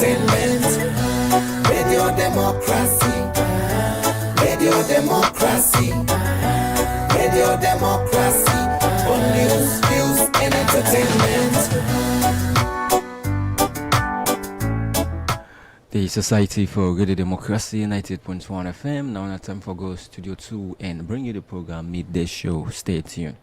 entertainment. Radio Democracy. Radio Democracy. Radio Democracy. On news, views, and entertainment. The Society for Radio Democracy, 98.1 FM. Now it's time for go Studio 2 and bring you the program Midday Show. Stay tuned.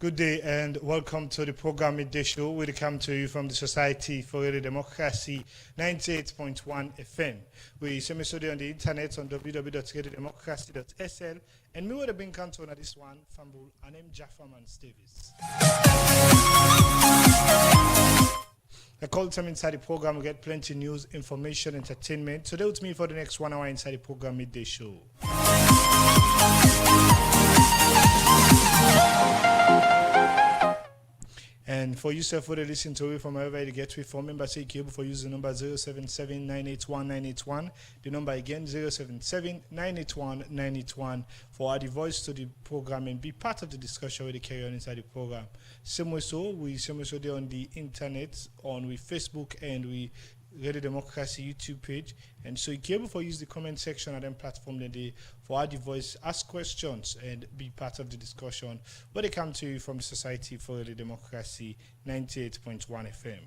Good day and welcome to the program Midday Show. We come to you from the Society for Radio Democracy 98.1 FM. We semi-studio on the internet on www.radiodemocracy.sl and me would have been canton on this one, Fambul, and I'm Jafferman Davis. I call time inside the program. We get plenty news, information, entertainment. Today with me for the next 1 hour inside the program Midday Show. And for yourself, for the listen to it from wherever you get it from, member say cable for using the number 077-981-981. The number again 077-981-981 for add the voice to the program and be part of the discussion with the carry on inside the program. Same way so we there on the internet, on with Facebook and we Radio Democracy YouTube page, and so you can able for use the comment section at them platform then they for our voice, ask questions and be part of the discussion. But they come to you from the Society for Radio Democracy 98.1 FM.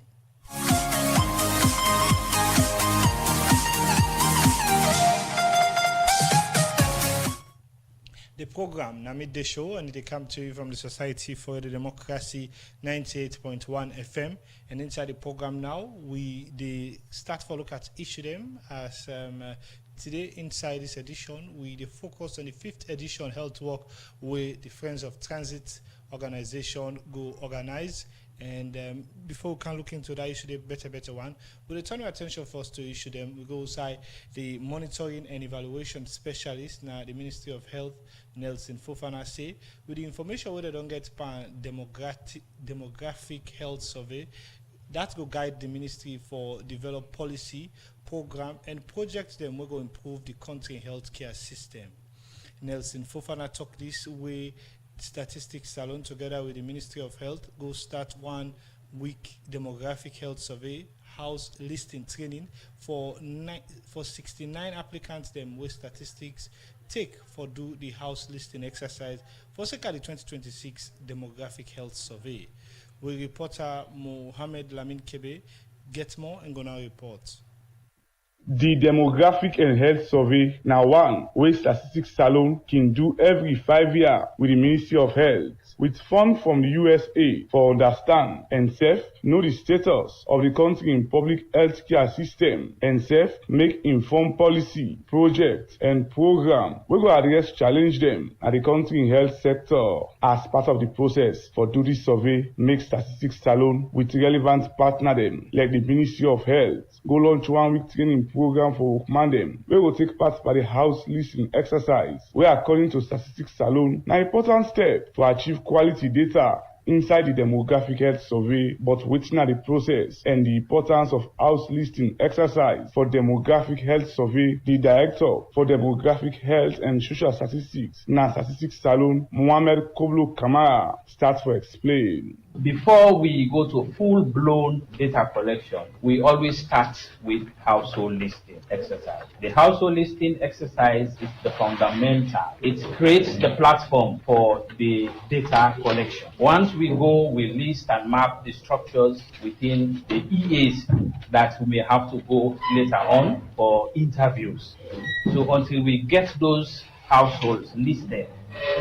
The program now Midday Show, and they come to you from the Society for the Democracy 98.1 FM. And inside the program now, they start for look at each of them as today inside this edition, we focus on the 5th edition health walk where the Friends of Transit organization go organize. And before we can look into that issue, the better one, we'll turn our attention first to issue them. We go inside the monitoring and evaluation specialist, now the Ministry of Health, Nelson Fofana say, with the information where they don't get demographic health survey, that will guide the ministry for develop policy, program, and projects them will go improve the country healthcare system. Nelson Fofana talk this way. Statistics Salon together with the Ministry of Health go start 1 week demographic health survey, house listing training for 69 applicants them with statistics take for do the house listing exercise for the 2026 demographic health survey. We reporter Mohammed Lamin Kebe get more and gonna report. The demographic and health survey now one way Statistics Salon can do every 5 years with the Ministry of Health with funds from the USA for understand and self know the status of the country in public healthcare system and self make informed policy, project and program. We go address challenge them at the country in health sector as part of the process for do this survey make Statistics Salon with relevant partner them like the Ministry of Health go launch 1 week training program for man them. We will take part by the house listing exercise where according to Statistics Salon an important step to achieve quality data inside the demographic health survey, but waiting at the process and the importance of house listing exercise for demographic health survey, the director for demographic health and social statistics, na statistics salon, Mohamed Koblo Kamara, starts to explain. Before we go to full-blown data collection, we always start with household listing exercise. The household listing exercise is the fundamental. It creates the platform for the data collection. Once we go, we list and map the structures within the EAs that we may have to go later on for interviews. So until we get those households listed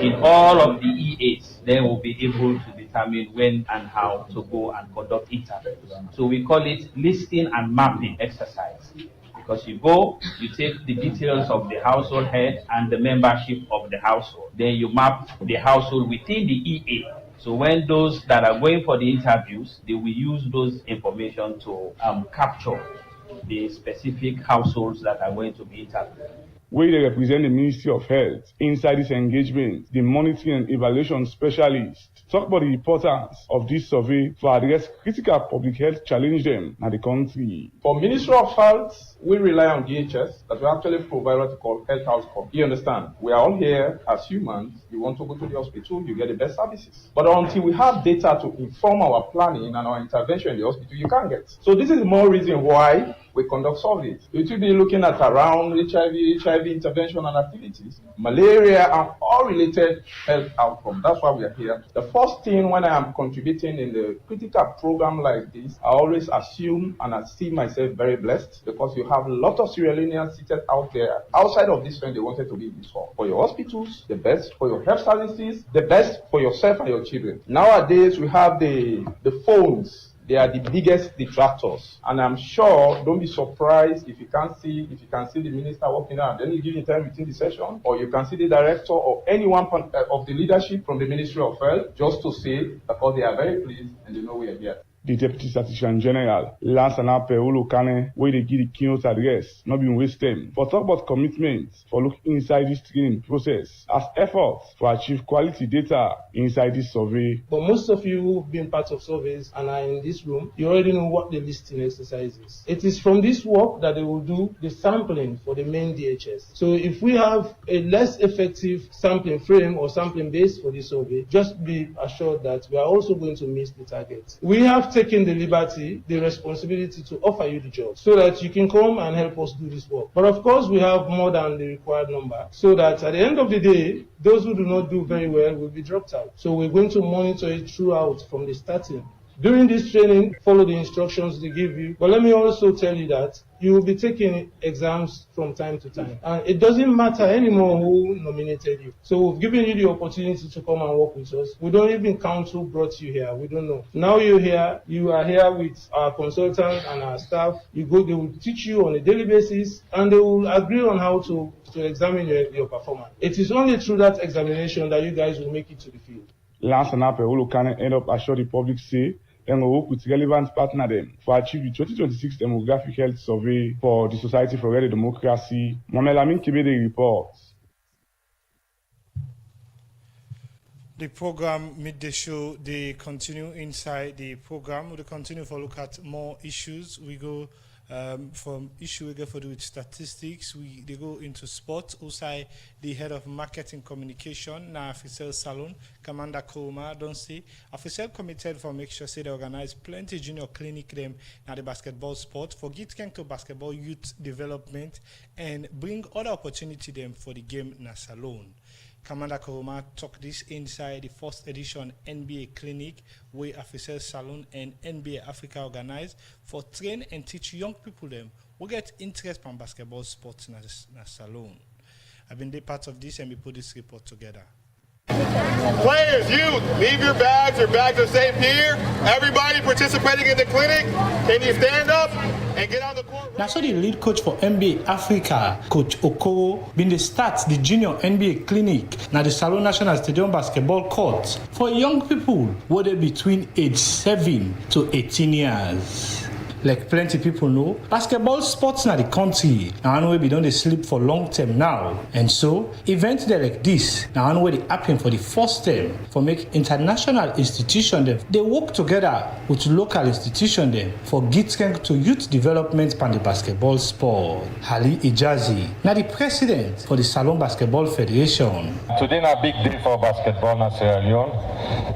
in all of the EAs, then we'll be able to determine when and how to go and conduct interviews. So we call it listing and mapping exercise. Because you go, you take the details of the household head and the membership of the household. Then you map the household within the EA. So when those that are going for the interviews, they will use those information to capture the specific households that are going to be interviewed. Where they represent the Ministry of Health. Inside this engagement, the monitoring and evaluation specialist talk about the importance of this survey to address critical public health challenge them in the country. For Ministry of Health, we rely on DHS that we actually provide what we call health outcome. You understand? We are all here as humans. You want to go to the hospital, you get the best services. But until we have data to inform our planning and our intervention in the hospital, you can't get. So this is more reason why we conduct surveys. We will be looking at around HIV intervention and activities, malaria, and all related health outcomes. That's why we are here. The first thing when I am contributing in the critical program like this, I always assume and I see myself very blessed because you have a lot of Sierra Leoneans seated out there outside of this when they wanted to be in this hall. For your hospitals, the best. For your health services, the best for yourself and your children. Nowadays, we have the phones. They are the biggest detractors. And I'm sure, don't be surprised if you can see the minister walking out, then you give him time within the session, or you can see the director or anyone of the leadership from the Ministry of Health, just to say, because they are very pleased and they know we are here. The Deputy Statistician General, Lansana Peolo Kane, where they give the keynote address, not being wasted, for talk about commitment for look inside this training process as efforts to achieve quality data inside this survey. But most of you who've been part of surveys and are in this room, you already know what the listing exercise is. It is from this work that they will do the sampling for the main DHS. So if we have a less effective sampling frame or sampling base for this survey, just be assured that we are also going to miss the target. We have taken the liberty, the responsibility to offer you the job so that you can come and help us do this work. But of course, we have more than the required number so that at the end of the day, those who do not do very well will be dropped out. So we're going to monitor it throughout from the starting. During this training, follow the instructions they give you. But let me also tell you that you will be taking exams from time to time. And it doesn't matter anymore who nominated you. So we've given you the opportunity to come and work with us. We don't even count who brought you here. We don't know. Now you're here. You are here with our consultants and our staff. They will teach you on a daily basis and they will agree on how to examine your performance. It is only through that examination that you guys will make it to the field. Lance and Apple can end up assure the public say and will work with relevant partner them for achieve the 2026 demographic health survey for the Society for Radio Democracy. Mohamed Amin Kibede reports. The program Midday Show, they continue inside the program. We'll continue to look at more issues. We go from issue we go for with statistics. They go into sports. Also, the head of marketing communication, na Afisel Salon, Commander Kouma, don't say. Afisel committed for make sure say they organize plenty junior clinic them na the basketball sport for get to basketball youth development and bring other opportunity them for the game na Salon. Commander Kouma talked this inside the first edition NBA clinic where Afisel Salon and NBA Africa organized for train and teach young people them who get interest in basketball sports na Salon. I've been a part of this and we put this report together. Players, youth, leave your bags. Your bags are safe here. Everybody participating in the clinic, can you stand up and get on the court? Now, so the lead coach for NBA Africa, Coach Okoro, been the start the junior NBA clinic now the Salon National Stadium basketball court for young people whether between age 7 to 18 years. Like plenty people know, basketball sports na the country. Now one way we don't sleep for long term now. And so, events there like this, now one way they happen for the first time for make international institutions them. They work together with local institutions them for give strength to youth development and the basketball sport. Ali Ijazi, now the president for the Salon Basketball Federation. Today is a big day for basketball in Sierra Leone,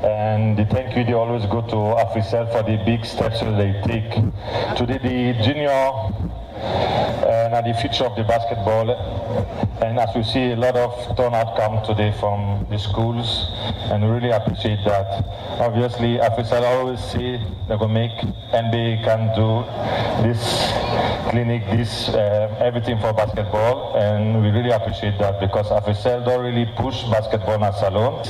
and the thank you they always go to Africell for the big steps that they take. Today the junior and the future of the basketball, and as we see a lot of turnout come today from the schools, and we really appreciate that. Obviously, Africell always say they're going to make NBA can do this clinic, this everything for basketball, and we really appreciate that because Africell don't really push basketball in Salon.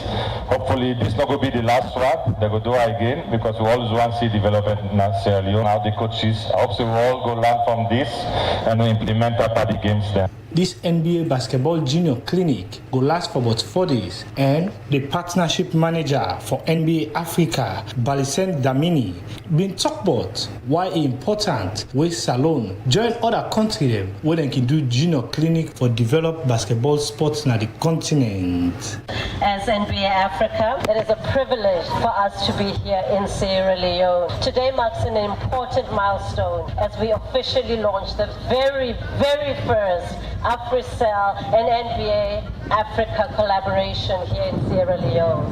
Hopefully, this is not going to be the last one. They're going to do it again because we always want to see development in Sierra Leone. Now the coaches, I hope we all go learn from this and we implement that at the games there. This NBA Basketball Junior Clinic will last for about 4 days, and the partnership manager for NBA Africa, Balicent Damini, been talk about why it's important with Salon join other countries where they can do junior clinic for develop basketball sports in the continent. As NBA Africa, it is a privilege for us to be here in Sierra Leone. Today marks an important milestone as we officially launch the very first Africell and NBA Africa collaboration here in Sierra Leone.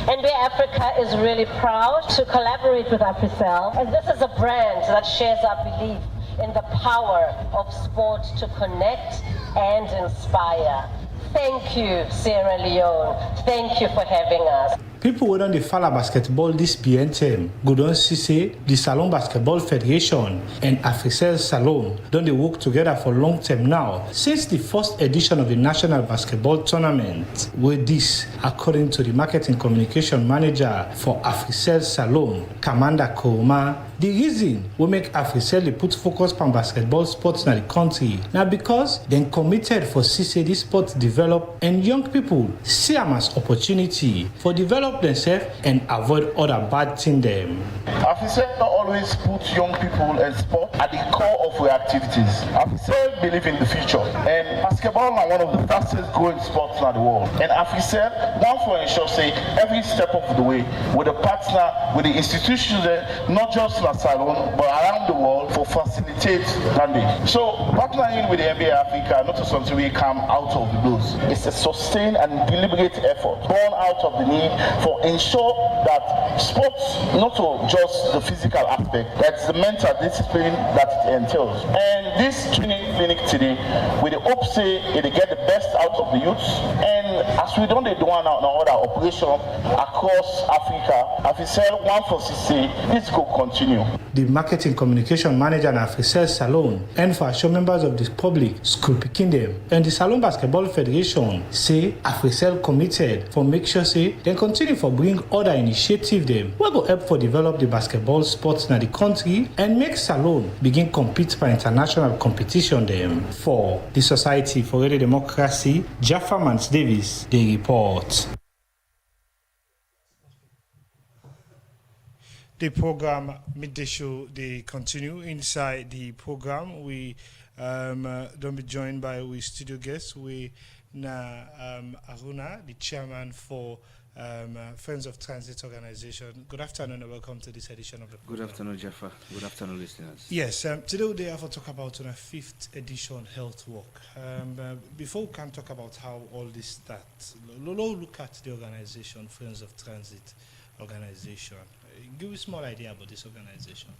NBA Africa is really proud to collaborate with Africell, as this is a brand that shares our belief in the power of sport to connect and inspire. Thank you, Sierra Leone. Thank you for having us. People who don't follow basketball this BNTM go don't see the Salon Basketball Federation and Africell Salon don't they work together for long term now since the first edition of the National Basketball Tournament. With this, according to the marketing communication manager for Africell Salon, Kamanda Kouma, the reason we make Africell put focus on basketball sports in the country now because they committed for CC this sport develop and young people see them as opportunity for develop themselves and avoid other bad things them. Africell always puts young people and sport at the core of our activities. Africell believe in the future, and basketball is one of the fastest growing sports in the world. And Africell wants to ensure say every step of the way with a partner with the institutions not just in Salon but around the world for facilitate landing. So partnering with the NBA Africa not just something we come out of the blues. It's a sustained and deliberate effort born out of the need for ensure that sports not just the physical aspect, that's the mental discipline that it entails. And this training clinic today, we hope say it get the best out of the youths, and as we don't do one out other operation across Africa, Africell one for CC, this will continue. The marketing communication manager in Africell Salon and for assure members of the public, school picking them, and the Salon Basketball Federation say Africell committed for make sure say they continue for bring other initiative them we go help for develop the basketball sports in the country and make Salon begin compete for international competition them. For the Society for Radio Democracy, Jaffa Mans Davis, they report. The program Midday Show, they continue. Inside the program, we don't be joined by we studio guests. We Aruna, the chairman for Friends of Transit Organization. Good afternoon and welcome to this edition of the program. Good afternoon, Jaffa. Good afternoon, listeners. Yes, today we have to talk about our 5th edition health walk. Before we can talk about how all this starts, look at the organization, Friends of Transit Organization. Give us a small idea about this organization.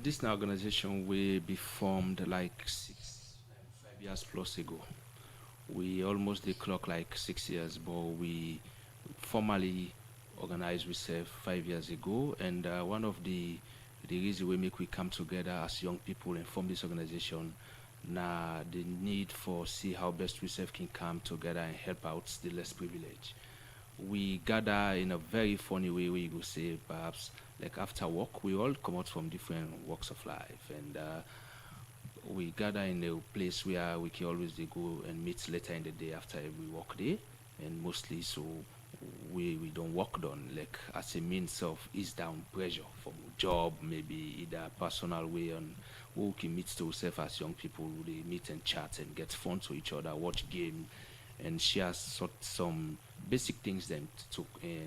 This organization will be formed like 5 years plus ago. We almost did clock like 6 years, but we formally organized ourselves 5 years ago. And one of the reasons we come together as young people and form this organization, now the need for see how best we can come together and help out the less privileged. We gather in a very funny way, we go say perhaps like after work, we all come out from different walks of life, and we gather in a place where we can always go and meet later in the day after every work day, and mostly so we don't work done like as a means of ease down pressure from job, maybe either personal way, and we can meet to ourselves as young people. They meet and chat and get fun to each other, watch game, and share some basic things then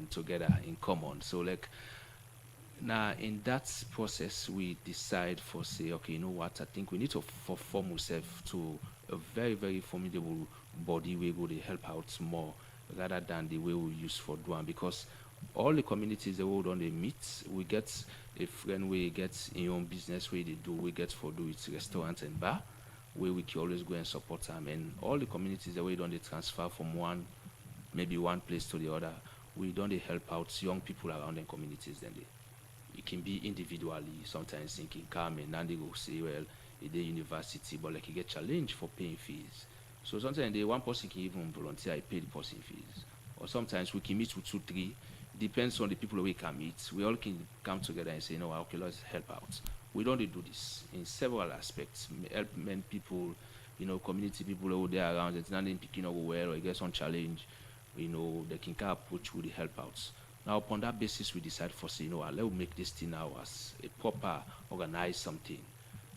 together in common. So like now in that process, we decide for say, okay, you know what? I think we need to form ourselves to a very very formidable body we go to help out more rather than the way we use for doing, because all the communities the world on they meet, we get a friend we get in your own business where they do, we get for do it restaurant and bar where we can always go and support them, and all the communities the way don't they transfer from one maybe one place to the other, we don't they help out young people around the communities. Then it can be individually, sometimes thinking come and they go say, well, it's the university, but like you get challenged for paying fees. So sometimes the one person can even volunteer, I pay the person fees. Or sometimes we can meet with 2, 3, depends on the people we can meet. We all can come together and say, no, okay, let's help out. We don't do this in several aspects. Help men people, you know, community people who there around, it's not in picking up well or get some challenge, you know, they can approach with the help outs. Now upon that basis we decide for say, you know, let's make this thing now as a proper organized something.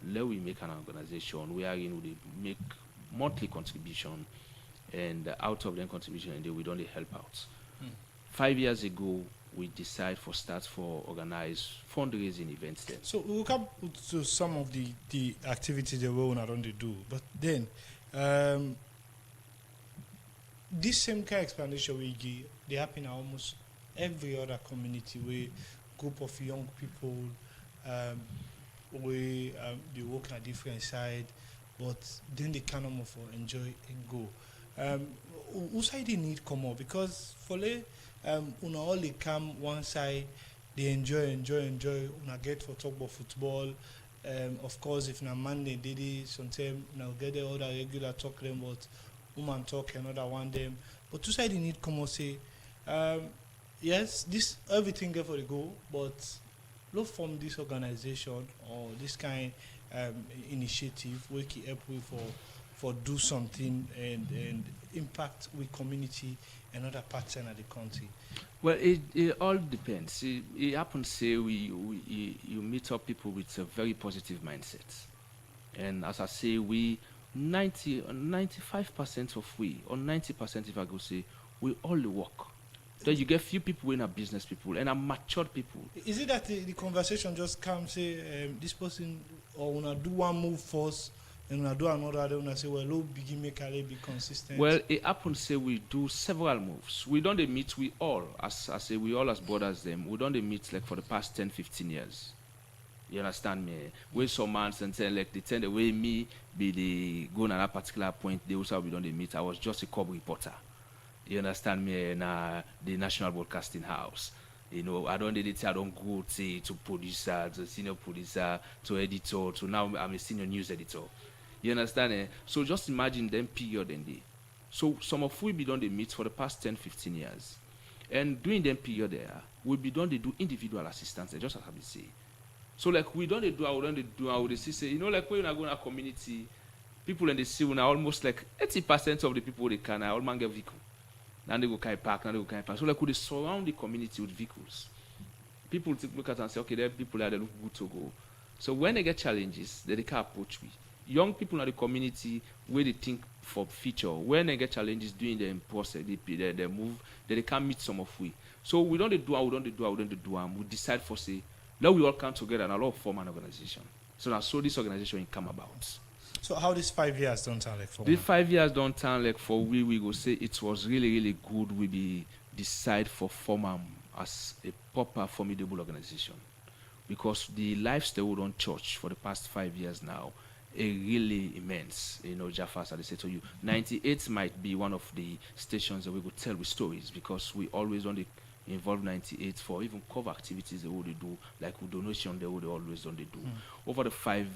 Let we make an organization wherein we make monthly contribution, and out of them contribution and then we don't help out. 5 years ago we decide for start for organize fundraising events then. So we'll come to some of the activities the way not only do, but then this same kind of explanation we give, they happen in almost every other community where group of young people where they work on a different side, but then they cannot move for enjoy and go. Who side they need come up? Because for una all they come one side, they enjoy, una get for talk about football. Of course, if na Monday did it, sometimes now get the other regular talk them, but woman talk another one them. But two side they need come up say, yes, this everything get for the go, but look from this organization or this kind initiative we can help with for do something and impact with community and other parts of the country. Well, it all depends. It happens say you meet up people with a very positive mindset, and as I say, we 95% of we, or 90% if I go say, we all work. Then you get few people in are business people and are matured people. Is it that the conversation just comes say this person or when I do one move first and when I do another, then when I say, well, low begin make a be consistent? Well, it happens say we do several moves. We don't meet, we all, as I say, we all as brothers them, we don't meet like for the past 10, 15 years. You understand me? We some months and say like they tend the way me be the going at that particular point, they also we don't meet. I was just a cub reporter. You understand me? In the National Broadcasting House. You know, I don't go to producer, to senior producer, to editor, to now I'm a senior news editor. You understand? So just imagine them period and day. So some of we be done they meet for the past 10, 15 years. And during them period there, we be done they do individual assistance, just as I say. So like we don't do, I would say, you know, like when you go in a community, people in the sea now almost like 80% of the people they can all man get vehicle. Now they go kind of park, So like we surround the community with vehicles. People look at and say, okay, there are people that they look good to go. So when they get challenges, they can approach me. Young people in the community where they think for future, when they get challenges during the process, they move, they can meet some of we. So we don't do. We decide for say, now we all come together and allow form an organization. So now so this organization will come about. So how this 5 years don't sound like for the 5 years don't sound like for we go say it was really, really good we be decide for form as a proper formidable organization. Because the lifestyle on church for the past 5 years now is really immense. You know, Jaffa, as I say to you, 98 might be one of the stations that we could tell with stories because we always want to involve 98 for even cover activities they would do, like with donation they would always do. Over the 5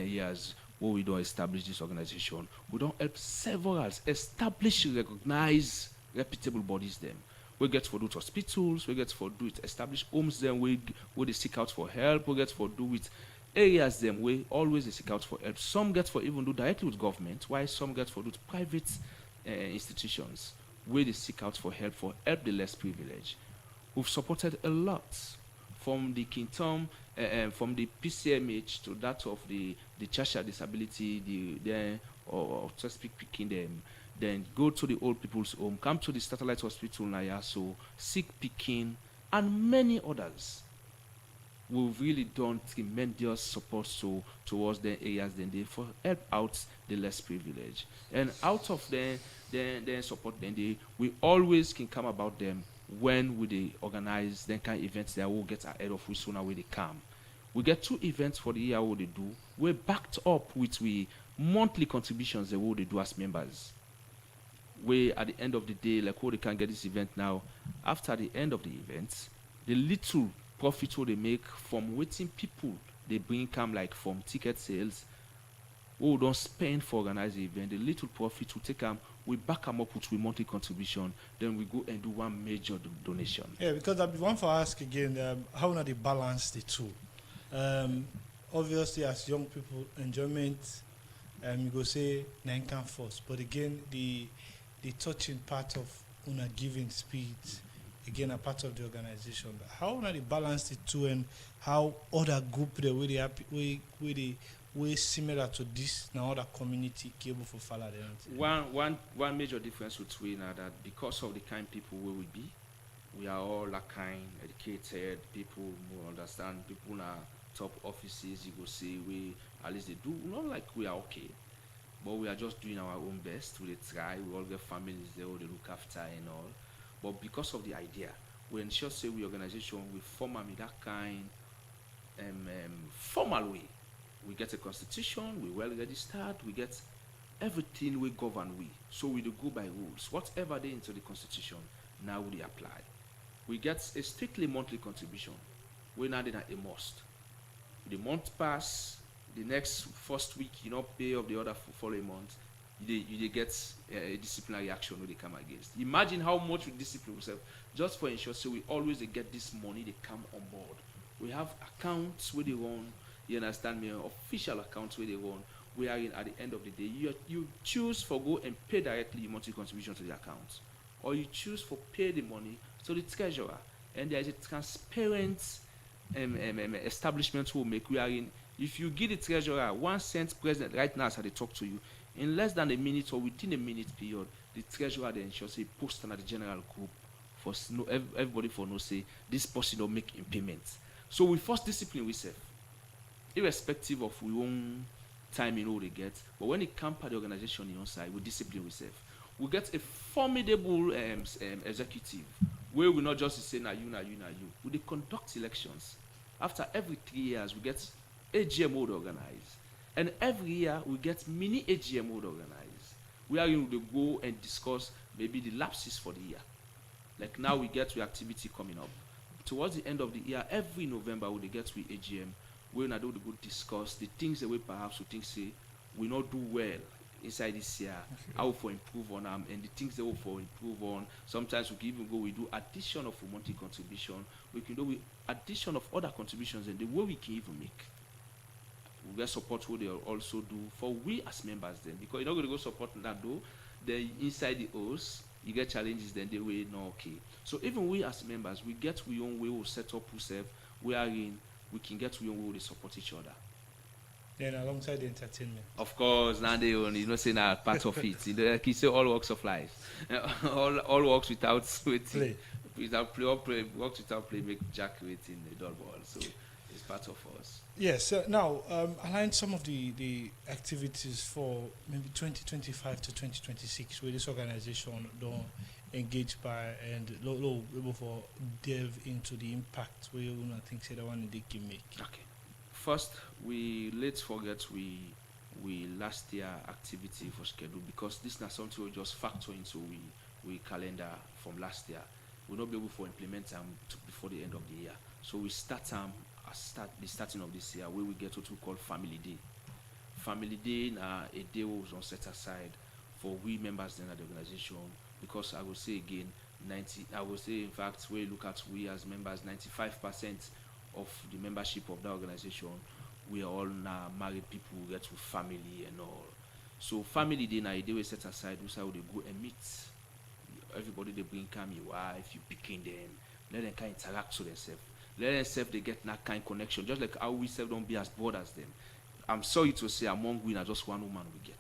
years where we don't establish this organization, we don't help several establish, recognize reputable bodies them. We get for do it hospitals, we get for do it establish homes them, where they seek out for help, we get for do it areas them where always they seek out for help. Some get for even do directly with government, while some get for do it private institutions where they seek out for help the less privileged. We've supported a lot from the King Tom from the PCMH to that of the tertiary disability, or to speak picking them, then go to the old people's home, come to the satellite hospital now, so sick picking, and many others. We've really done tremendous support towards the areas then they for help out the less privileged. And out of the support then we always can come about them when we organize then kind of events that will get ahead of we sooner where they come. We get 2 events for the year what they do. We're backed up with monthly contributions that what they do as members. We at the end of the day, like how they can get this event now, after the end of the event, the little profit what they make from waiting people they bring come like from ticket sales, we don't spend for organizing the event, the little profit we take them, we back them up with monthly contribution, then we go and do one major donation. Yeah, because I want to ask again, how do they balance the two? Obviously, as young people, enjoyment, you go say nine can first, but again, the touching part of giving speed, again, a part of the organization. How do they balance the two, and how other group the way they happy, way similar to this now other community able for follow them? One major difference between that because of the kind people we will be, we are all like kind, educated people who understand people in top offices. You go see we at least they do not like we are okay, but we are just doing our own best. We try. We all get families there who they look after and all. But because of the idea, we ensure say we organization we form that kind formal way. We get a constitution, we well registered, we get everything we govern we. So we do go by rules. Whatever they into the constitution, now we apply. We get a strictly monthly contribution. We're not in a must. The month pass, the next first week, pay of the other following month, you get a disciplinary action when they come against. Imagine how much we discipline ourselves just for ensure so we always get this money they come on board. We have accounts where they run, you understand me, official accounts where they run. We are in at the end of the day. You choose for go and pay directly your monthly contribution to the account, or you choose for pay the money to the treasurer. And there is a transparent establishment who make. We are in. If you give the treasurer 1 cent present right now as I talk to you, in less than a minute or within a minute period, the treasurer then ensures a post under the general group for everybody for no say this person don't make in payments. So we first discipline we self, irrespective of we own time they get. But when it comes to the organization on side, we discipline we self. We get a formidable executive where we not just say na you. We they conduct elections. After every 3 years, we get AGM mode organized. And every year we get mini AGM mode organized. We are going to go and discuss maybe the lapses for the year. Like now we get to activity coming up. Towards the end of the year, every November we get to AGM, we're going to go discuss the things that we perhaps we think say we not do well inside this year, how for improve on them, and the things that we for improve on. Sometimes we can even go, we do addition of a monthly contribution. We can do with addition of other contributions and the way we can even make. We get support what they also do for we as members then, because you're not going to go support that though. Then inside the house, you get challenges then they way not okay. So even we as members, we get we own way we set up ourselves. We are in, we can get we own way we support each other. Then alongside the entertainment. Of course, now they only say that part of it. Like you say, all walks of life, all walks without play, without play, walks without play make Jack waiting the dot ball. So it's part of us. Yes. Now, align some of the activities for maybe 2025 to 2026 where this organization don't engage by and able for delve into the impact where you think say the one they can make. Okay. First, let's forget we last year activity for schedule, because this is not something we just factor into we calendar from last year. We'll not be able to implement them before the end of the year. So we start the starting of this year where we get what we call Family Day. Family Day a day was on set aside for we members then at the organization, because I will say again, in fact, we look at we as members, 95% of the membership of that organization, we are all now married people who get with family and all. So Family Day now a day we set aside, we say they go and meet everybody. They bring come your wife, you picking them, let them kind of interact with themselves. let them self they get that kind of connection, just like how we self don't be as broad as them. I'm sorry to say among we are just one woman we get.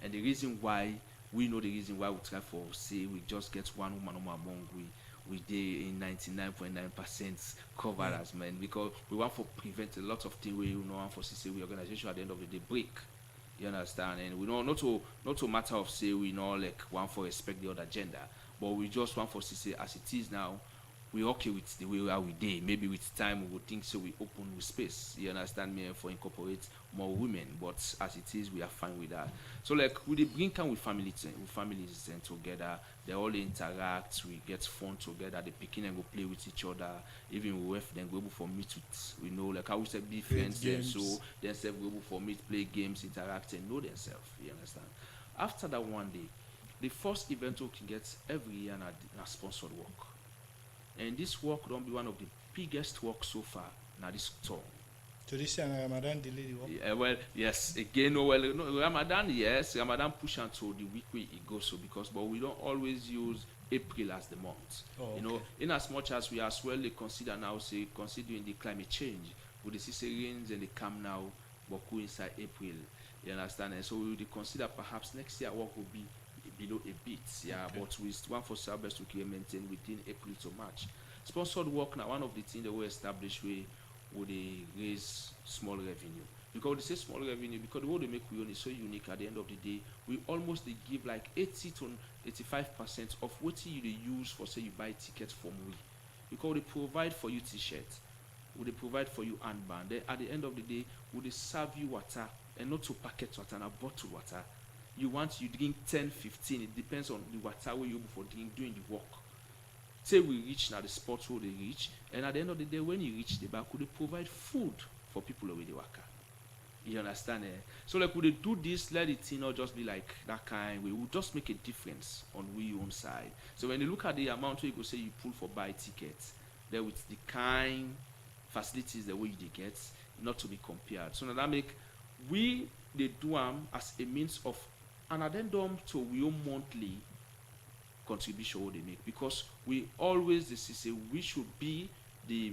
And the reason why, we know the reason why we try for say we just get one woman among we did in 99.9% covered as men, because we want to prevent a lot of things we want for say we organization at the end of the day break. You understand? And we know not to matter of say we know like want for respect the other gender, but we just want for say as it is now, we okay with the way we are we day. Maybe with time we would think so we open with space. You understand me? For incorporate more women, but as it is, we are fine with that. So like we bring come with families and together, they all interact, we get fun together, they pick in and go play with each other, even we have them go able for meet with, we know like how we say be friends them, so they say go able for meet, play games, interact and know themselves. You understand? After that one day, the first event we can get every year na sponsored work. And this work don't be one of the biggest work so far now this tour. So this year Ramadan delay the work? Yeah, well, yes, again, no, Ramadan, yes, Ramadan push until the week where it goes so because, but we don't always use April as the month. Oh, okay. You know, in as much as we as well consider now, say, considering the climate change, with the cesareans and the come now, but inside April, you understand? And so we would consider perhaps next year work will be below a bit, yeah, okay. But we want for service to maintain within April to March. Sponsored work now, one of the things that we established would they raise small revenue. Because they say small revenue, because the way they make we own is so unique at the end of the day, we almost they give like 80 to 85% of what you they use for say you buy tickets from we. Because they provide for you t-shirt, would they provide for you handband. Then at the end of the day, would they serve you water and not to packet water and a bottle water. You want you drink 10, 15, it depends on the water where you for doing the work. Say we reach now the spot where they reach, and at the end of the day, when you reach the back, could they provide food for people over the worker? You understand? So like, would they do this? Let it not just be like that kind. We will just make a difference on we own side. So when you look at the amount where you go say you pull for buy tickets, there with the kind facilities the way they get, not to be compared. So now that make we they do as a means of an addendum to we own monthly contribution what they make, because we always say we should be the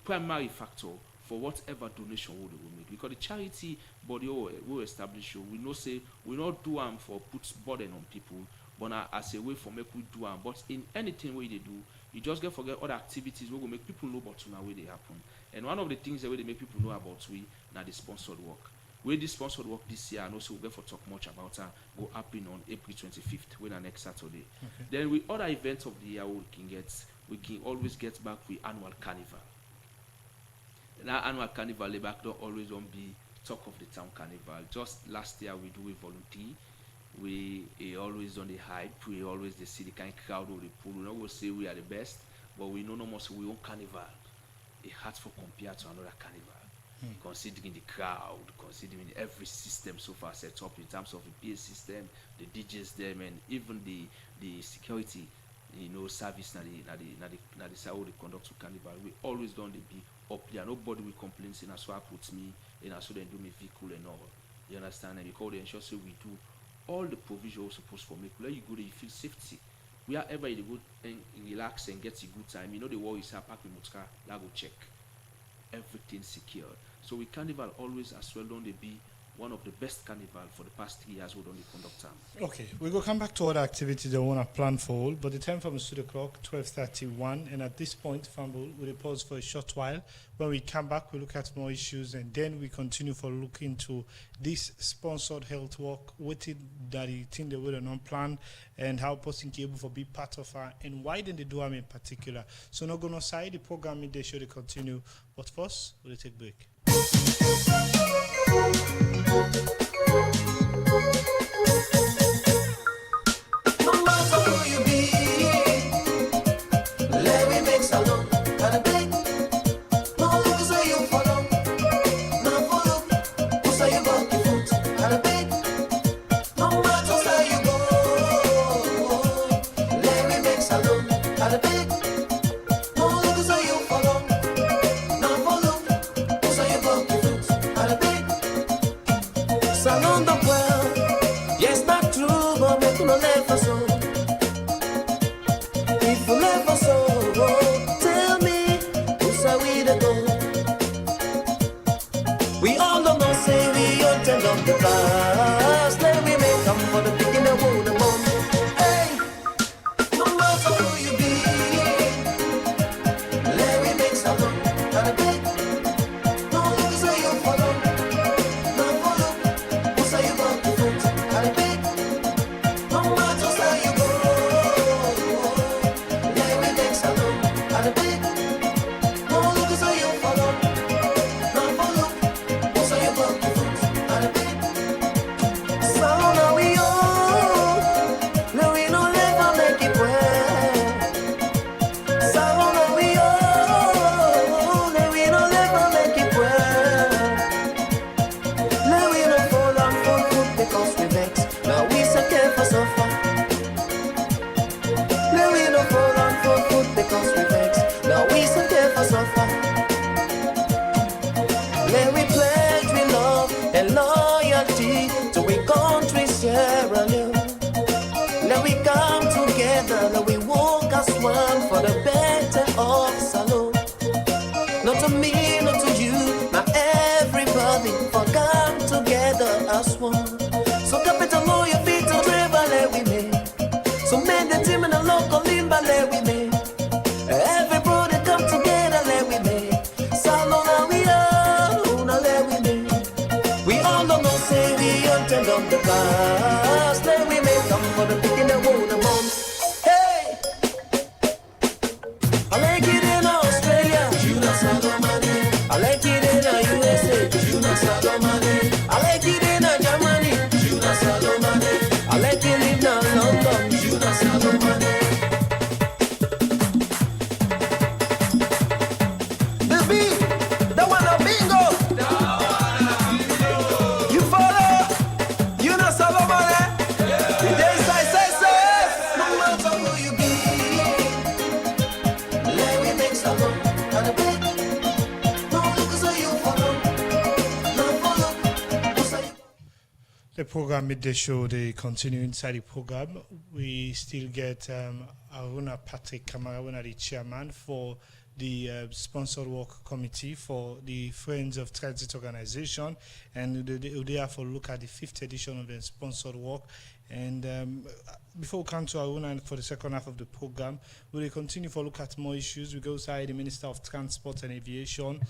primary factor for whatever donation we will make, because the charity body we establish we know say we not do for put burden on people, but as a way for make we do but in anything way they do, you just get forget other activities we will make people know about now where they happen. And one of the things that way they make people know about we now the sponsored work. Where this sponsored work this year, and also we'll get for talk much about go happen on April 25th, when the next Saturday. Okay. Then with other events of the year we can always get back with annual carnival. Now annual carnival the back don't always won't be talk of the town carnival. Just last year we do a volunteer. We always on the hype, we always they see the kind of crowd of the pool. We not go say we are the best, but we know no more so we own carnival. It hard for compare to another carnival. Considering the crowd, considering every system so far set up in terms of the PA system, the DJs them, and even the security, service na the how they conduct to carnival. We always don't be up there. Nobody will complain saying that's why I put me and that's why they do me vehicle and all. You understand? And because they ensure so we do all the provision we're supposed for make. Where you go there, you feel safety. Wherever you go and relax and get a good time, the worry is pack with Mutka, that go check. Everything secure. So we carnival always as well don't they be one of the best carnival for the past 3 years we don't conduct them. Okay, we go come back to other activities that we want to plan for all, but the time from the clock 12:31, and at this point, Fumble will pause for a short while. When we come back, we look at more issues, and then we continue for look into this sponsored health work, what it that the thing they will not plan, and how person can able for be part of her, and why didn't they do them in particular. So not gonna side the program they should continue, but first we'll take a break. No matter who you be, let me make salon and a big. No look so you follow, no follow. Who say you got the foot and a big. No matter where you go, let me make salon and a big. No look so you follow, no follow. Who say you got the foot and a big. Salon the well, yes not true, but make no never so. If you never so, tell me program Midday Show, they continue inside the program. We still get Aruna Patrick Kamara, the chairman for the sponsored work committee for the Friends of Transit Organization, and they have to look at the 5th edition of the sponsored work. And before we come to Aruna for the second half of the program, we will continue to look at more issues. We go inside the Minister of Transport and Aviation,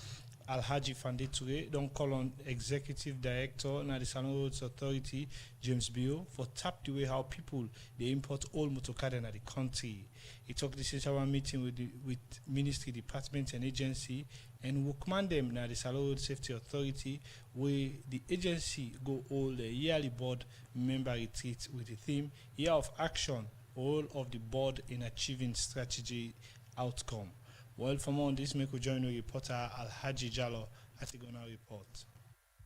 Alhaji Fande Toure, don't call on Executive Director na the Salon Roads Authority, James Bio, for tap the way how people they import all motorcars in the country. He talked this is our meeting with Ministry, Department and Agency, and we command them na the Salon Road Safety Authority, where the agency go all the yearly board member retreat with the theme Year of Action, all of the board in achieving strategy outcome. Well, for more on this, make we join the reporter Alhaji Jallo as he gonna report.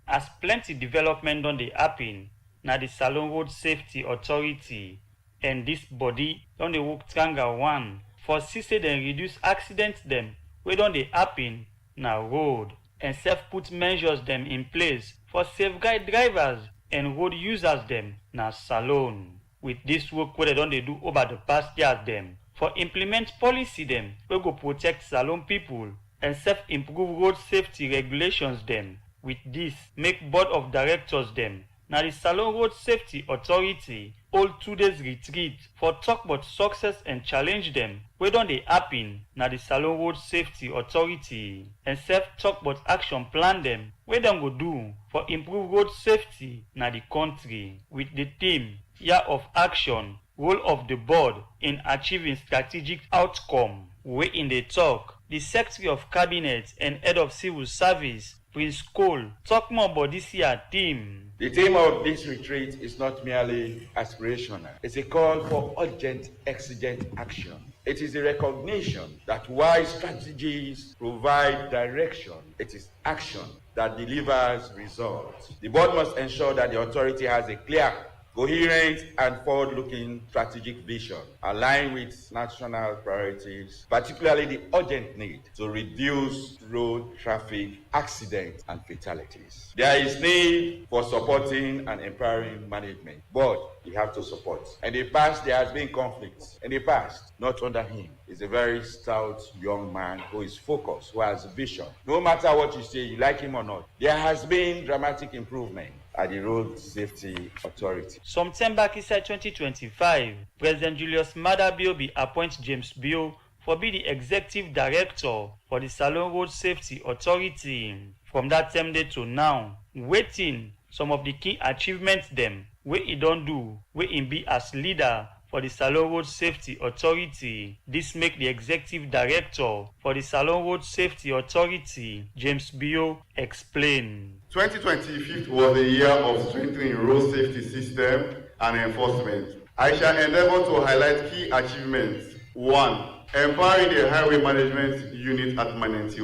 As plenty development on the happen, na the Salon Road Safety Authority and this body don dey work triangle one for see say dem reduce accidents them wey don dey happen na road and self-put measures them in place for safeguard drivers and road users them na salon. With this work wey dem don dey do over the past years them, for implement policy them we go protect salon people and self-improve road safety regulations them. With this, make board of directors them na the Salon Road Safety Authority hold 2 days retreat for talk about success and challenge them wey don dey happen na the Salon Road Safety Authority and self-talk about action plan them wey dem go do for improve road safety na the country. With the theme Year of Action, role of the board in achieving strategic outcome, wey in the talk, the Secretary of Cabinet and Head of Civil Service, Prince Cole, talk more about this year theme. The theme of this retreat is not merely aspirational. It's a call for urgent, exigent action. It is a recognition that while strategies provide direction, it is action that delivers results. The board must ensure that the authority has a clear, coherent and forward-looking strategic vision aligned with national priorities, particularly the urgent need to reduce road traffic accidents and fatalities. There is need for supporting and empowering management, but you have to support. In the past, there has been conflicts. In the past, not under him. He's a very stout young man who is focused, who has vision. No matter what you say, you like him or not, there has been dramatic improvement at the Road Safety Authority. Sometime back inside 2025, President Julius Maada Bio be appoint James Bio for be the executive director for the Salon Road Safety Authority. From that time day to now, waiting some of the key achievements them wey he don do, wey he be as leader for the Salon Road Safety Authority. This make the executive director for the Salon Road Safety Authority, James Bio, explain. 2025 was a year of strengthening road safety system and enforcement. I shall endeavor to highlight key achievements. 1. Empowering the Highway Management Unit at Manenti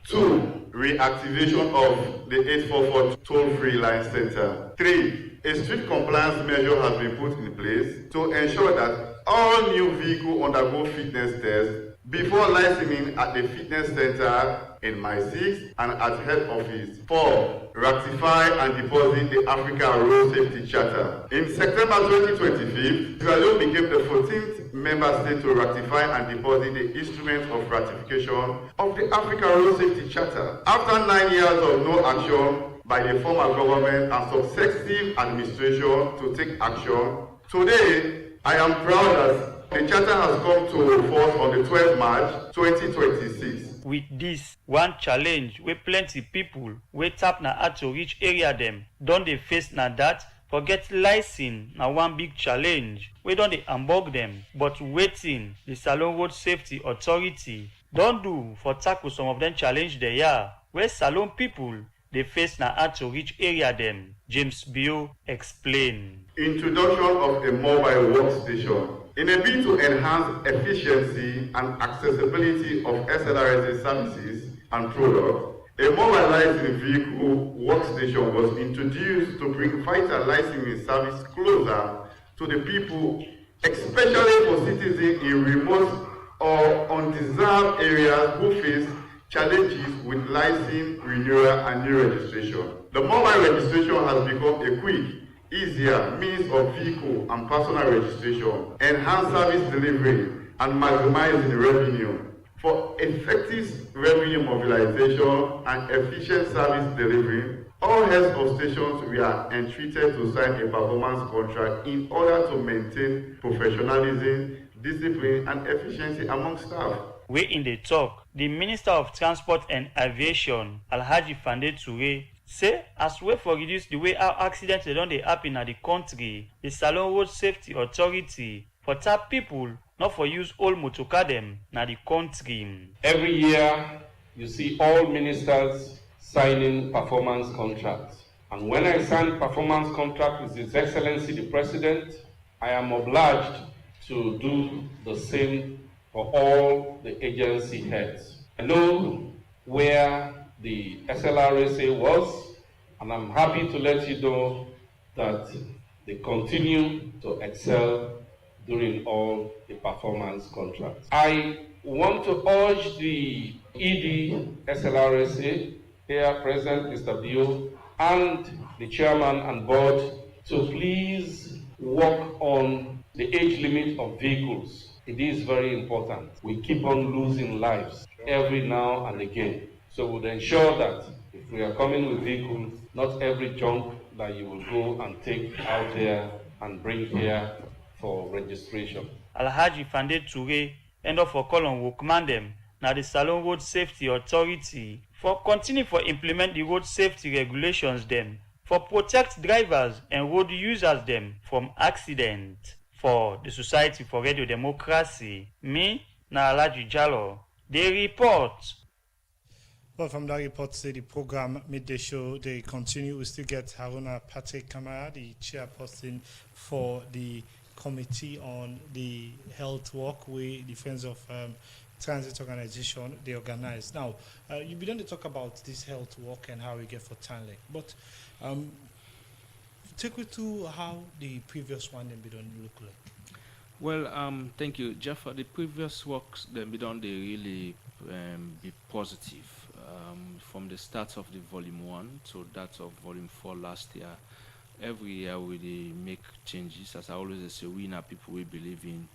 2. Reactivation of the 844 toll-free line center. 3. A strict compliance measure has been put in place to ensure that all new vehicles undergo fitness tests before licensing at the fitness center in My6 and at head office. 4. Ratify and deposit the Africa Road Safety Charter. In September 2025, Sierra Leone became the 14th member state to ratify and deposit the instrument of ratification of the Africa Road Safety Charter. After 9 years of no action by the former government and successive administration to take action, today I am proud that the charter has come to force on the 12th March 2026. With this, one challenge where plenty people wey tap na hard to reach area them don dey face na that for get license na one big challenge wey don dey hamburg them. But waiting, the Salon Road Safety Authority don do for tackle some of them challenge they are where salon people they face na hard to reach area them. James Bio explain. Introduction of a mobile workstation. In a bid to enhance efficiency and accessibility of SLRSA services and products, a mobilized vehicle workstation was introduced to bring vital licensing service closer to the people, especially for citizens in remote or undeserved areas who face challenges with license renewal and new registration. The mobile registration has become a quick, easier means of vehicle and personal registration, enhance service delivery, and maximize the revenue. For effective revenue mobilization and efficient service delivery, all heads of stations were entreated to sign a performance contract in order to maintain professionalism, discipline, and efficiency among staff. Way in the talk, the Minister of Transport and Aviation, Alhaji Fande Toure, say as way for reduce the way how accidents don dey happen in the country, the Salon Road Safety Authority for tap people not for use old motorcar dem na the country. Every year, you see all ministers signing performance contracts. And when I sign performance contract with His Excellency the President, I am obliged to do the same for all the agency heads. I know where the SLRSA was, and I'm happy to let you know that they continue to excel during all the performance contracts. I want to urge the ED SLRSA, here present Mr. Bio, and the chairman and board to please work on the age limit of vehicles. It is very important. We keep on losing lives every now and again. So we'll ensure that if we are coming with vehicles, not every junk that you will go and take out there and bring here for registration. Alhaji Fande Toure end up for call on workman dem na the Salon Road Safety Authority for continue for implement the road safety regulations dem for protect drivers and road users dem from accident. For the Society for Radio Democracy, me na Alhaji Jallo, they report. Well, from that report, say the program Midday Show, they continue. We still get Haruna Patrick Kamara, the chairperson for the committee on the health walk with the Friends of Transit Organization they organize. Now, you began to talk about this health walk and how we get for Tanlek, but take me to how the previous one then be done look like. Well, thank you, Jeff. The previous works then be done, they really be positive. From the start of the volume 1 to that of volume 4 last year, every year we make changes. As I always say, we now people we believe in,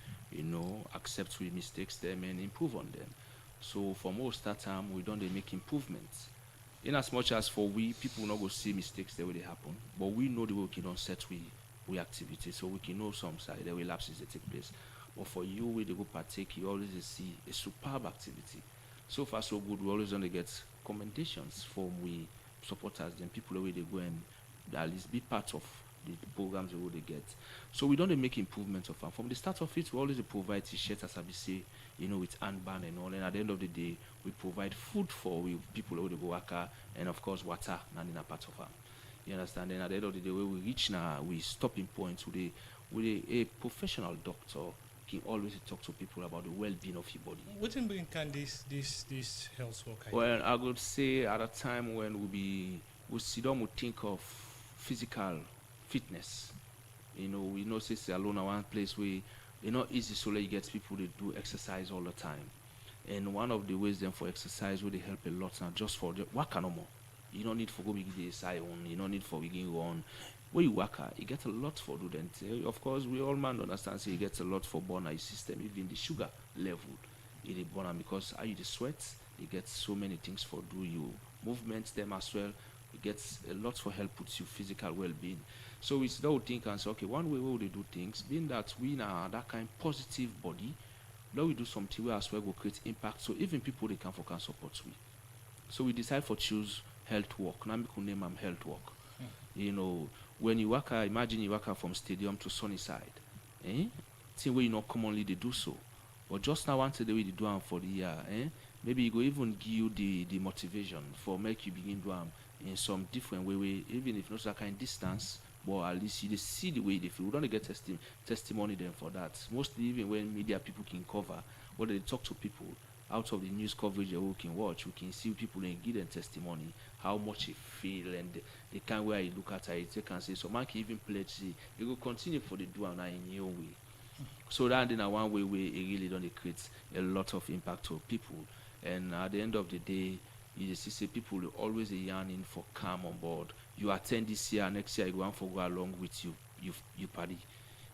accept we mistakes them and improve on them. So for most that time, we don't make improvements. In as much as for we people not go see mistakes that will happen, but we know the way we can set we activity, so we can know some side there will lapses that take place. But for you, we go partake, you always see a superb activity. So far so good, we always only get commendations from we supporters, then people where they go and at least be part of the programs they get. So we don't make improvements of them. From the start of it, we always provide t-shirts, as I say, with handband and all. And at the end of the day, we provide food for people who go work, and of course water, and in a part of them. You understand? And at the end of the day, where we reach now, we stopping points with a professional doctor can always talk to people about the well-being of your body. What in can this health work? Well, I would say at a time when we sit down, we think of physical fitness. We know say alone one place where easy so you get people to do exercise all the time. And one of the ways then for exercise where they help a lot now just for the work no more. You don't need for go begin the SI on, you don't need for begin run. Where you work you get a lot for do then. Of course we all man understand say you get a lot for burn your system, even the sugar level. It burn because how you the sweat, you get so many things for do you movements them as well. It gets a lot for help puts you physical well-being. So it's that think and say, okay, one way we do things, being that we now that kind of positive body, now we do something where as well will create impact. So even people they can support we. So we decide for choose health walk. Now we could name them health walk. When you work, imagine you work from Stadium to Sunnyside. Thing where not commonly they do so. But just now once the way they do them for the year, maybe you go even give you the motivation for make you begin do them in some different way, even if not that kind of distance, but at least you see the way they feel. We don't get testimony then for that. Mostly even when media people can cover, when they talk to people out of the news coverage that we can watch, we can see people and give them testimony, how much they feel and the kind where you look at it, they can say, so man can even pledge, you will continue for the do and in your way. So that in a one way, it really don't create a lot of impact to people. And at the end of the day, you just see people always yearning for calm on board. you attend this year, next year you want for go along with you party.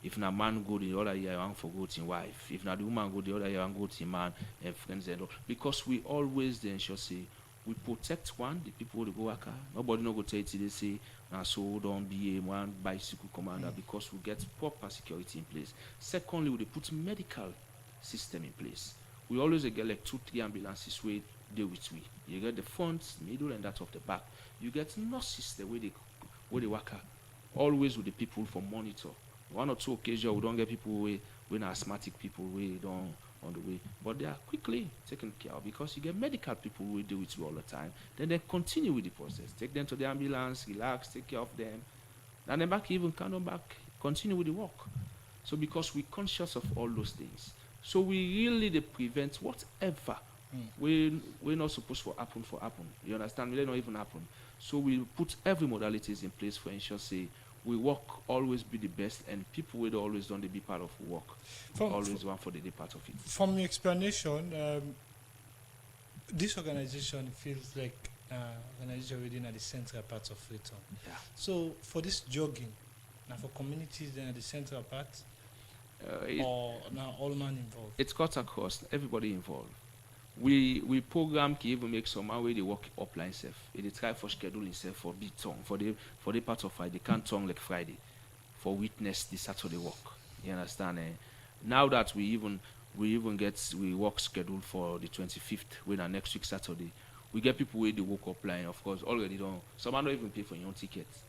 If na man go the other year, you want for go to wife. If na the woman go the other year, you want go to man and friends and all. Because we always then ensure say we protect one, the people who go work. Nobody no go tell you they say now so don't be a one bicycle commander because we get proper security in place. Secondly, we put medical system in place. We always get like 2-3 ambulances where they with we. You get the front, middle, and that of the back. You get nurses the way they work. Always with the people for monitor. One or two occasions we don't get people when asthmatic people we don't on the way, but they are quickly taken care of because you get medical people who do with you all the time. Then they continue with the process. Take them to the ambulance, relax, take care of them. And then back even come back, continue with the work. So because we're conscious of all those things. So we really they prevent whatever we're not supposed to happen. You understand? We let not even happen. So we put every modalities in place for ensure say we work always be the best and people will always don't be part of work. Always want for the part of it. From your explanation, this organization feels like organization within the central part of Freetown. Yeah. So for this jogging, now for communities then at the central part, or now all man involved? It's cut across, everybody involved. We program can even make some way they work upline self. They try for schedule itself for big tongue for the part of Friday. They can't tongue like Friday for witness the Saturday work. You understand? Now that we work scheduled for the 25th, when our next week Saturday, we get people where they work upline. Of course, already don't. Some don't even pay for your own tickets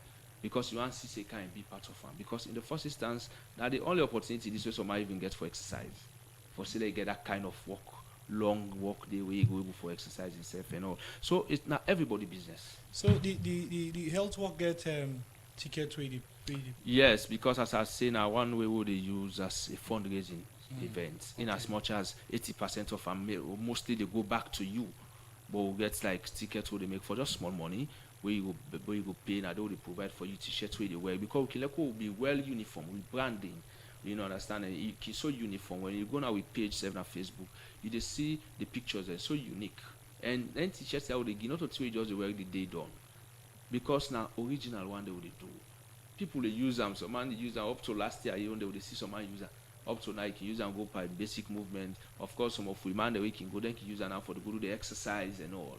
because you want to see can be part of one. Because in the first instance, now the only opportunity this way some might even get for exercise, for say they get that kind of work. Long walk day where you go for exercise itself and all. So it's not everybody business. So the health work get ticket with the Yes, because as I say now, one way they use as a fundraising event. In as much as 80% of them mostly they go back to you, but we get like tickets where they make for just small money where you go pay and they provide for you t-shirts where they wear because Kileko will be well uniform with branding. You know, understand? It's so uniform. When you go now with page 7 on Facebook, you just see the pictures are so unique. And then t-shirts how they give not to tell you just the work the day done. Because now original one they would do. People they use them, some man they use them up to last year, even they would see some man use them. Up to now you can use them go by basic movement. Of course some of we man the way can go then can use them now for the go do the exercise and all.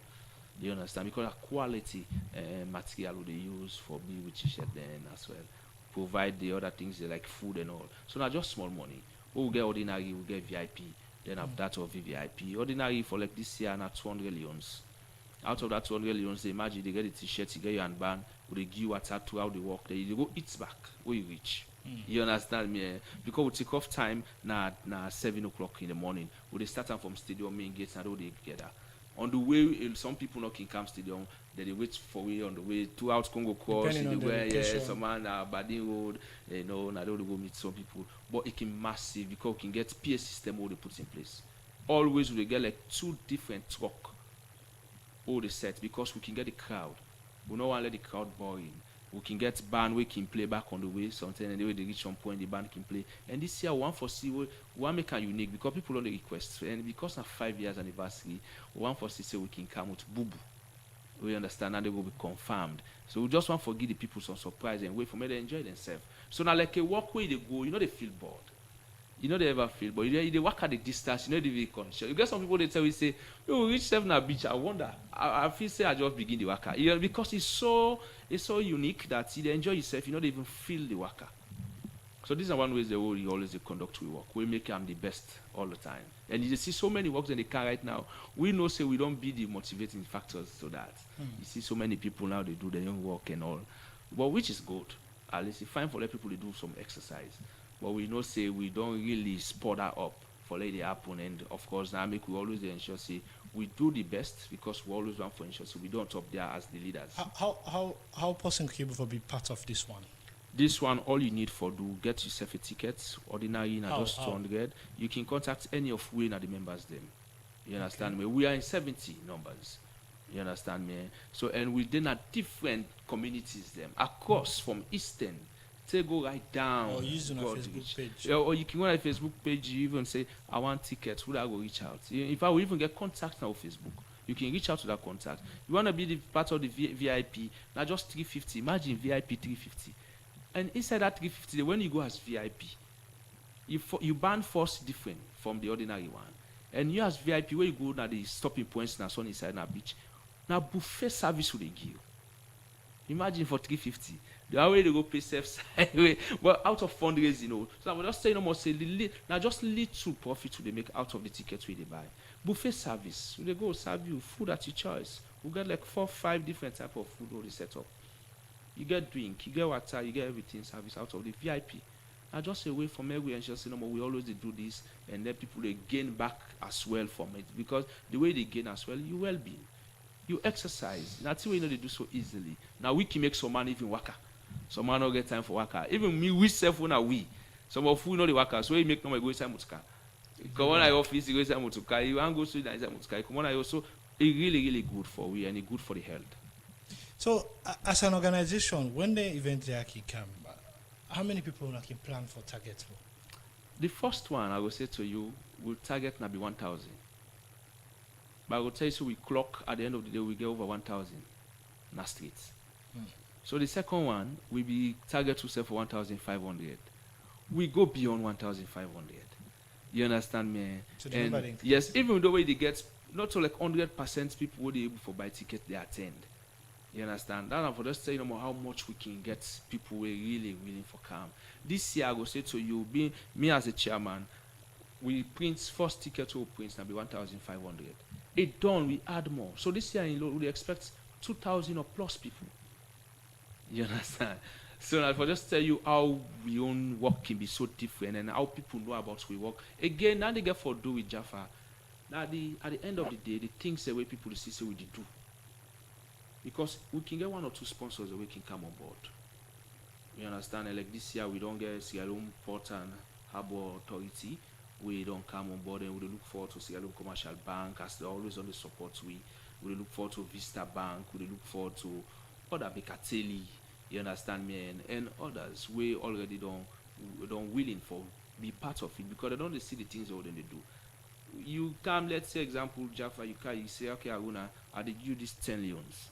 You understand? Because the quality material they use for me with t-shirt then as well. Provide the other things like food and all. So not just small money. We get ordinary, we get VIP. Then after that of VIP. Ordinary for like this year not 200 leons. Out of that 200 leons, they imagine they get a t-shirt, you get your handband, they give you a tattoo how they work. They go eat back where you reach. You understand me? Because we take off time now 7 o'clock in the morning. We start from stadium main gates and all they together. On the way, some people not in Camp Stadium, they wait for we on the way throughout Congo Cross, some man Badin Road, you know, now they will go meet some people. But it can massive because we can get PA system all they put in place. Always we get like 2 different truck all the set because we can get the crowd. We don't want to let the crowd boring. We can get band we can play back on the way something and the way they reach some point the band can play. And this year one for see one make a unique because people don't request and because of 5 years anniversary, one for see say we can come with Bubu. We understand and they will be confirmed. So we just want to give the people some surprise and wait for me to enjoy themselves. So now like a walkway they go, you know they feel bored. You know they ever feel, but they walk at the distance, you know they be conscious. You get some people they tell you say, "Oh, we reach 7 at beach." I wonder. I feel say I just begin the waka. You know, because it's so unique that you enjoy yourself. You know they even feel the waka. So these are one ways they will always conduct we work. We make them the best all the time. And you see so many works in the car right now. We know say we don't be the motivating factors to that. You see so many people now they do their own work and all, but which is good. At least it's fine for let people to do some exercise. But we know say we don't really spur that up for let it happen. And of course now make we always ensure say we do the best because we always want for ensure so we don't top there as the leaders. How person can be part of this one? This one all you need for do get yourself a ticket, ordinary na just 200. You can contact any of we na the members them. You understand me? We are in 70 numbers. You understand me? So and within a different communities them across from Eastern. Take go right down. Or use on a Facebook page. Yeah, or you can go on a Facebook page. You even say, "I want tickets." Who I go reach out? If I will even get contact now on Facebook, You can reach out to that contact. You want to be the part of the VIP, not just 350. Imagine VIP 350. And inside that 350, when you go as VIP, you burn first different from the ordinary one. And you as VIP, where you go now the stopping points now sun inside that beach. Now buffet service will they give. Imagine for 350. The way they go pay self well out of fundraising, you know. So I will just say no more say now just little profit they make out of the tickets we they buy. Buffet service, they go serve you food at your choice. We get like 4 or 5 different type of food already set up. You get drink, you get water, you get everything service out of the VIP. Now just away from everywhere and just say no more, we always do this and then people they gain back as well from it because the way they gain as well, you well-being. You exercise. That's why you know they do so easily. Now we can make some man even waka. Some man don't get time for waka. Even me, we self when we. Some of you know the waka. So you make no go inside mutuka. Come on, I office, you go inside mutuka. You want to go to inside mutuka. Come on, I also it really good for we and it good for the health. So as an organization, when the event there can come, how many people can plan for target for? The first one I will say to you will target now be 1,000. But I will tell you, so we clock at the end of the day, we get over 1,000 in our streets. So the second one will be target to sell for 1,500. We go beyond 1,500. You understand me? So and yes, even though they get not to like 100% people will be able to buy tickets, they attend. You understand? That for just saying how much we can get people who are really willing for come. This year I will say to you, being me as a chairman, we print first ticket to print now be 1,500. It done, we add more. So this year in we expect 2,000 or plus people. You understand? So I for just tell you how we own work can be so different and how people know about we work. Again, now they get for do with Jaffa. Now at the end of the day, the things the way people see so we do. Because we can get 1 or 2 sponsors that we can come on board. You understand? And like this year we don't get Sierra Leone Port and Harbour Authority. We don't come on board and we look forward to Sierra Leone Commercial Bank as they're always on the support we look forward to Vista Bank, we look forward to other Bekateli, you understand me, and others we already don't willing for be part of it because they don't see the things that they do. You come, let's say example Jaffa, you say okay Aruna, I did you this 10 leons.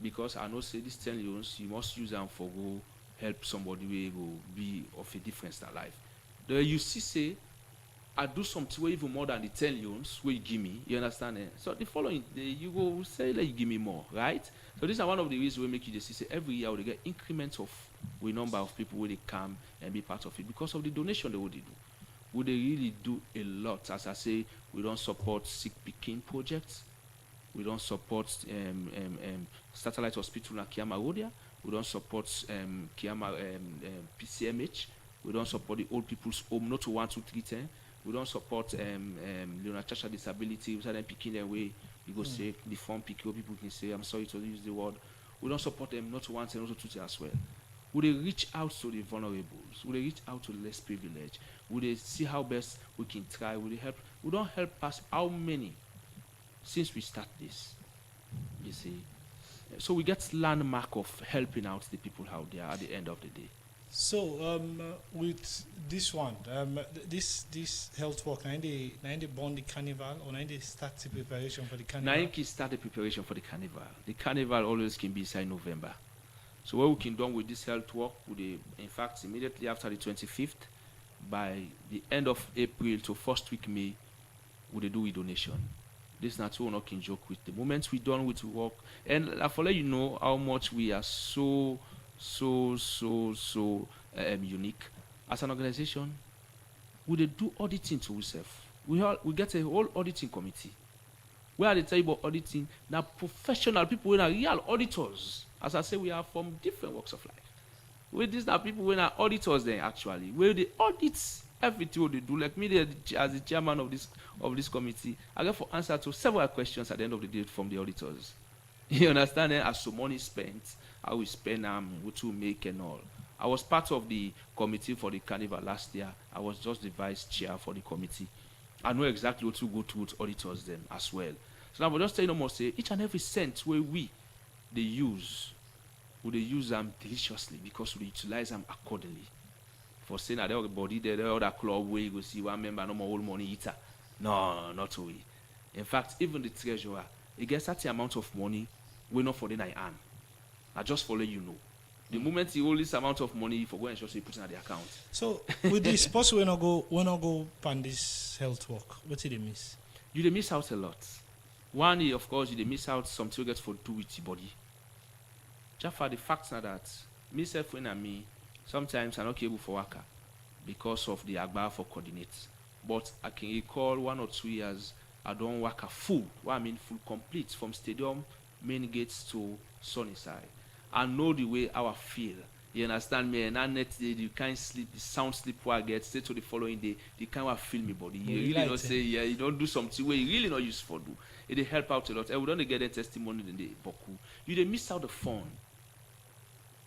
Because I know say these 10 leons you must use them for go help somebody who will be of a different style life. The you see say I do something even more than the 10 leons where you give me, you understand? So the following day you go say like you give me more, right? So this is one of the reasons we make you just say every year we get increments of the number of people where they come and be part of it because of the donation they would do. Would they really do a lot? As I say, we don't support sick picking projects. We don't support satellite hospital in Kiama Rodia. We don't support Kiama PCMH. We don't support the old people's home, not to 1, 2, 3, 10. We don't support Leonard Chacha disability. We start picking their way. You go say the form pick people can say, I'm sorry to use the word. We don't support them not to 1, 10, not to 2 as well. Would they reach out to the vulnerables? Would they reach out to the less privileged? Would they see how best we can try? Would they help? We don't help us how many since we start this, you see. So we get landmark of helping out the people out there at the end of the day. So with this one, this health work, now they born the carnival or now they start the preparation for the carnival? Now they start the preparation for the carnival. The carnival always can be inside November. So what we can do with this health work, in fact, immediately after the 25th, by the end of April to first week May, we do a donation. This is not so not can joke with. The moment we done with work, and I for let you know how much we are so unique as an organization. We do auditing to ourselves. We get a whole auditing committee. We are the table auditing now professional people who are real auditors. As I say, we are from different walks of life. With these now people who are auditors then actually, where they audit everything they do. Like me as the chairman of this committee, I get for answer to several questions at the end of the day from the auditors. You understand? As so money spent, how we spend what to make and all. I was part of the committee for the carnival last year. I was just the vice chair for the committee. I know exactly what to go to with auditors then as well. So now I will just say no more say each and every cent where they use them deliciously because we utilize them accordingly. For saying that everybody there, the other club where you go see one member no more old money eater. No, not we. In fact, even the treasurer, he gets that amount of money, we not for the night hand. I just follow you know. The moment he hold this amount of money, for go and just put in the account. So with this, suppose we not go pan this health work. What did they miss? You miss out a lot. One, of course, you miss out something you get for do with your body. Just for the fact now that myself and me, sometimes I'm not able for worker because of the agba for coordinates. But I can recall 1 or 2 years I don't work a full. What I mean full complete from stadium main gates to Sunnyside. I know the way I feel. You understand me? And that next day you can't sleep, the sound sleep where I get straight to the following day, the kind of feel me body. You really not say you don't do something where you really not use for do. It help out a lot. And we don't get a testimony in the Boku. You they miss out the fun.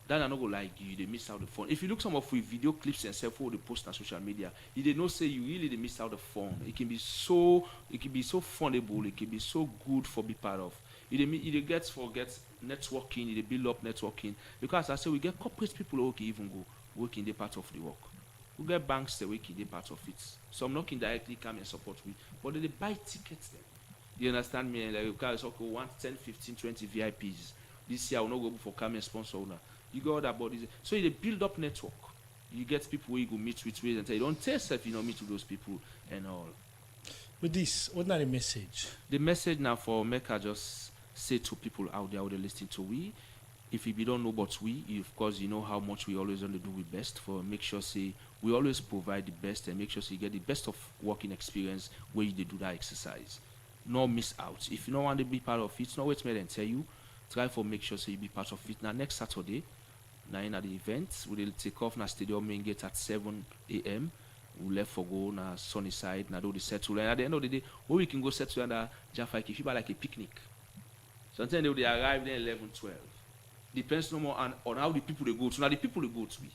That I not go like you, they miss out the fun. If you look some of the video clips and stuff for the post on social media, you they not say you really they miss out the fun. It can be so funnable, it can be so good for be part of. It gets networking, it build up networking. Because I say we get corporate people who can even go work in the part of the work. We get banks that work in the part of it. Some not indirectly come and support we, but they buy tickets then. You understand me? Like because okay, 1, 10, 15, 20 VIPs. This year I will not go for come and sponsor owner. You got other bodies. So you build up network. You get people where you go meet with and say, don't tell yourself you know meet with those people and all. With this, what's not the message? The message now for Mecca just say to people out there who are listening to we, if you don't know but we, of course you know how much we always want to do with best for make sure say we always provide the best and make sure say you get the best of working experience where you do that exercise. No miss out. If you don't want to be part of it, no wait me and tell you. Try for make sure say you be part of it. Now next Saturday, now in the event, we will take off na stadium main gate at 7 a.m. We left for go na Sunnyside, na do the settle. And at the end of the day, where we can go settle under Jaffa if you buy like a picnic. Sometimes they will arrive there 11, 12. Depends no more on how the people they go to. Now the people they go to be.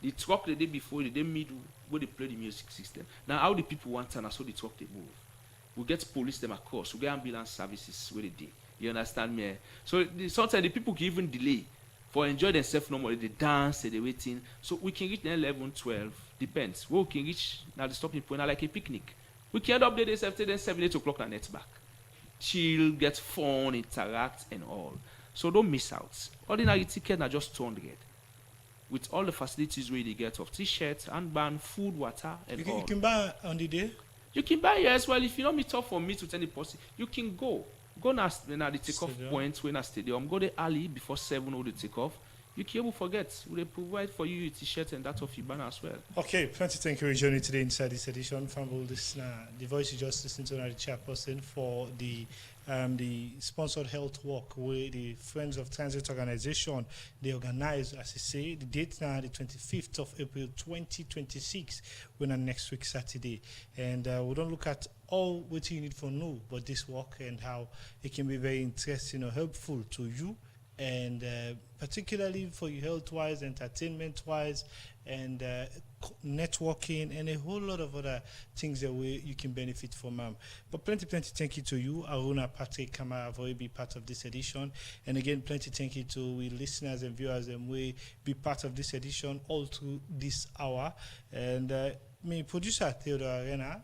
The truck the day before, the day middle, where they play the music system. Now how the people want and so the truck they move. We get police them across. We get ambulance services where they do. You understand me? So sometimes the people can even delay for enjoy themselves normally. They dance, they waiting. So we can reach 11, 12. Depends. We can reach now the stopping point, like a picnic. We can end up there then 7, 8 o'clock and net back. Chill, get fun, interact and all. So don't miss out. Ordinary ticket are just 200. With all the facilities where they get of t-shirts, handband, food, water, and all. You can buy on the day? You can buy, yes. Well, if you don't meet up for meet with any person, you can go. Go now the takeoff point when a stadium. Go there early before 7 or the takeoff. You can't even forget. They provide for you a t-shirt and that of your banner as well. Okay, plenty thank you for joining today inside this edition. Famble, this the voice you just listened to, the chairperson for the sponsored health walk with the Friends of Transit Organization. They organize, as I say, the date now the 25th of April 2026, when next week Saturday. And we don't look at all what you need for know, but this walk and how it can be very interesting or helpful to you. And particularly for you health-wise, entertainment-wise, and networking, and a whole lot of other things that you can benefit from. But plenty thank you to you, Aruna, Patrick, Kamara, for being part of this edition. And again, plenty thank you to we listeners and viewers and we be part of this edition all through this hour. And me, producer Theodore Arena,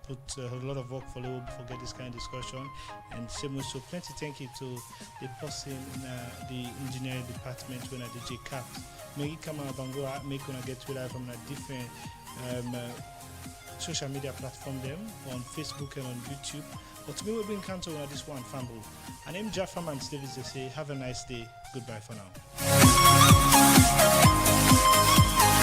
put a lot of work for Leo before get this kind of discussion, and same also plenty thank you to the person in the engineering department when I DJ Cap. Make come on Bangura, make gonna get with from a different social media platform them on Facebook and on YouTube. But to me we've been counting on this one Famble. And I'm Jaffa Man Davis. They say have a nice day. Goodbye for now.